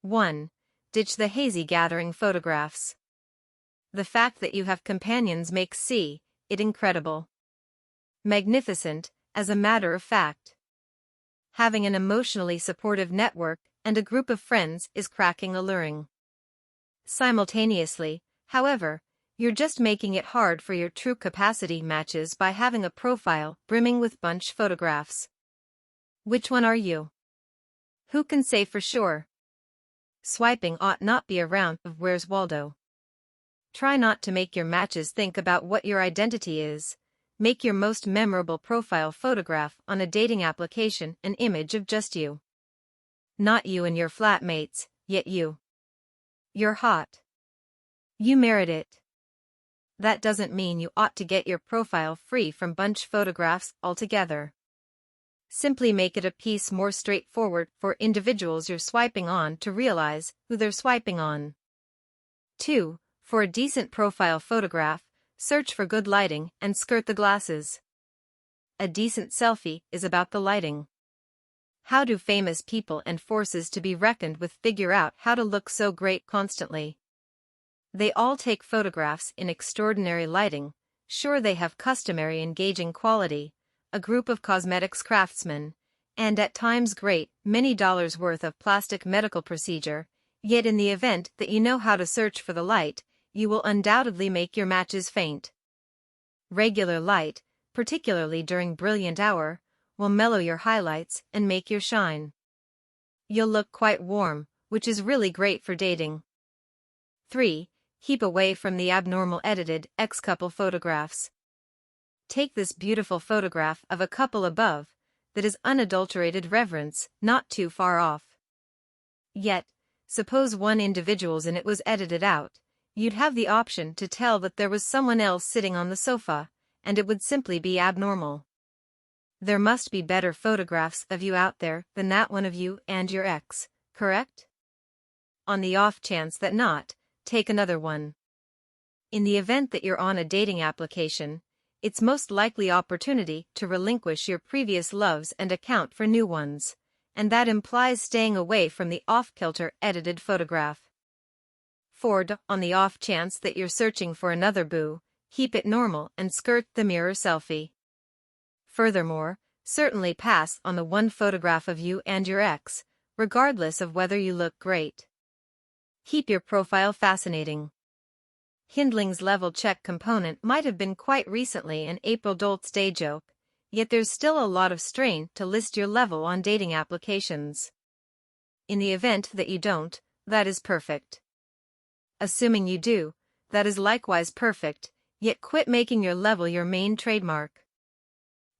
1. Ditch the hazy gathering photographs. The fact that you have companions makes it incredible. Magnificent, as a matter of fact. Having an emotionally supportive network and a group of friends is cracking alluring. Simultaneously, however, you're just making it hard for your true capacity matches by having a profile brimming with bunch photographs. Which one are you? Who can say for sure? Swiping ought not be a round of Where's Waldo. Try not to make your matches think about what your identity is. Make your most memorable profile photograph on a dating application an image of just you. Not you and your flatmates, yet you. You're hot. You merit it. That doesn't mean you ought to get your profile free from bunch photographs altogether. Simply make it a piece more straightforward for individuals you're swiping on to realize who they're swiping on. 2. For a decent profile photograph, search for good lighting and skirt the glasses. A decent selfie is about the lighting. How do famous people and forces to be reckoned with figure out how to look so great constantly? They all take photographs in extraordinary lighting. Sure, they have customary engaging quality, a group of cosmetics craftsmen, and at times many dollars worth of plastic medical procedure, yet in the event that you know how to search for the light, you will undoubtedly make your matches faint. Regular light, particularly during brilliant hour, will mellow your highlights and make your shine. You'll look quite warm, which is really great for dating. 3. Keep away from the abnormal edited ex-couple photographs. Take this beautiful photograph of a couple above, that is unadulterated reverence, not too far off. Yet, suppose one individual's in it was edited out, you'd have the option to tell that there was someone else sitting on the sofa, and it would simply be abnormal. There must be better photographs of you out there than that one of you and your ex, correct? On the off chance that not, take another one. In the event that you're on a dating application, it's most likely opportunity to relinquish your previous loves and account for new ones, and that implies staying away from the off-kilter edited photograph. 4. On the off chance that you're searching for another boo, keep it normal and skirt the mirror selfie. Furthermore, certainly pass on the one photograph of you and your ex, regardless of whether you look great. Keep your profile fascinating. Hindling's level check component might have been quite recently an April Dolts Day joke, yet there's still a lot of strain to list your level on dating applications. In the event that you don't, that is perfect. Assuming you do, that is likewise perfect, yet quit making your level your main trademark.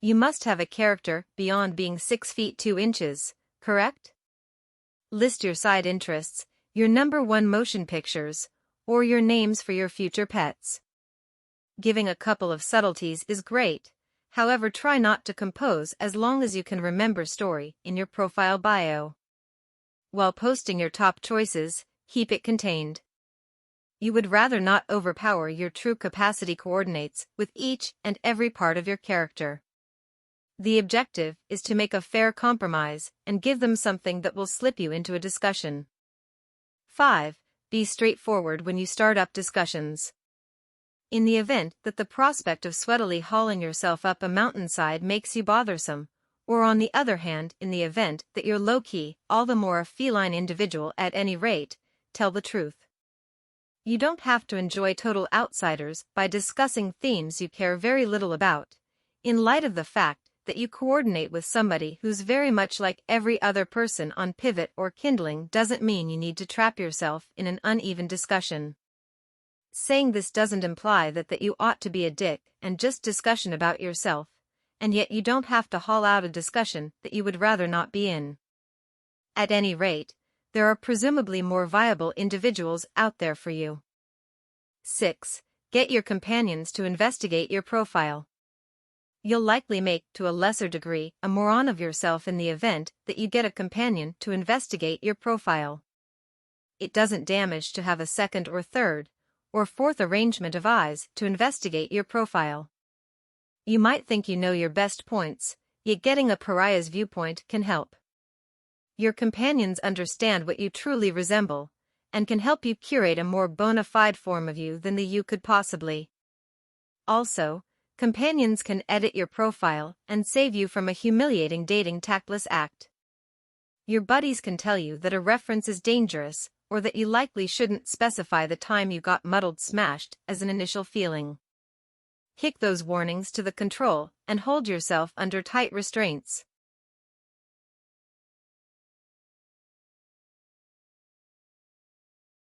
You must have a character beyond being 6 feet 2 inches, correct? List your side interests, your number one motion pictures, or your names for your future pets. Giving a couple of subtleties is great, however try not to compose as long as you can remember story in your profile bio. While posting your top choices, keep it contained. You would rather not overpower your true capacity coordinates with each and every part of your character. The objective is to make a fair compromise and give them something that will slip you into a discussion. 5. Be straightforward when you start up discussions. In the event that the prospect of sweatily hauling yourself up a mountainside makes you bothersome, or on the other hand, in the event that you're low-key, all the more a feline individual at any rate, tell the truth. You don't have to enjoy total outsiders by discussing themes you care very little about, in light of the fact that you coordinate with somebody who's very much like every other person on Pivot or Kindling doesn't mean you need to trap yourself in an uneven discussion. Saying this doesn't imply that you ought to be a dick and just discussion about yourself, and yet you don't have to haul out a discussion that you would rather not be in. At any rate, there are presumably more viable individuals out there for you. 6. Get your companions to investigate your profile. You'll likely make, to a lesser degree, a moron of yourself in the event that you get a companion to investigate your profile. It doesn't damage to have a second or third, or fourth arrangement of eyes to investigate your profile. You might think you know your best points, yet getting a pariah's viewpoint can help. Your companions understand what you truly resemble, and can help you curate a more bona fide form of you than the you could possibly. Also, companions can edit your profile and save you from a humiliating dating tactless act. Your buddies can tell you that a reference is dangerous, or that you likely shouldn't specify the time you got muddled smashed as an initial feeling. Kick those warnings to the control and hold yourself under tight restraints.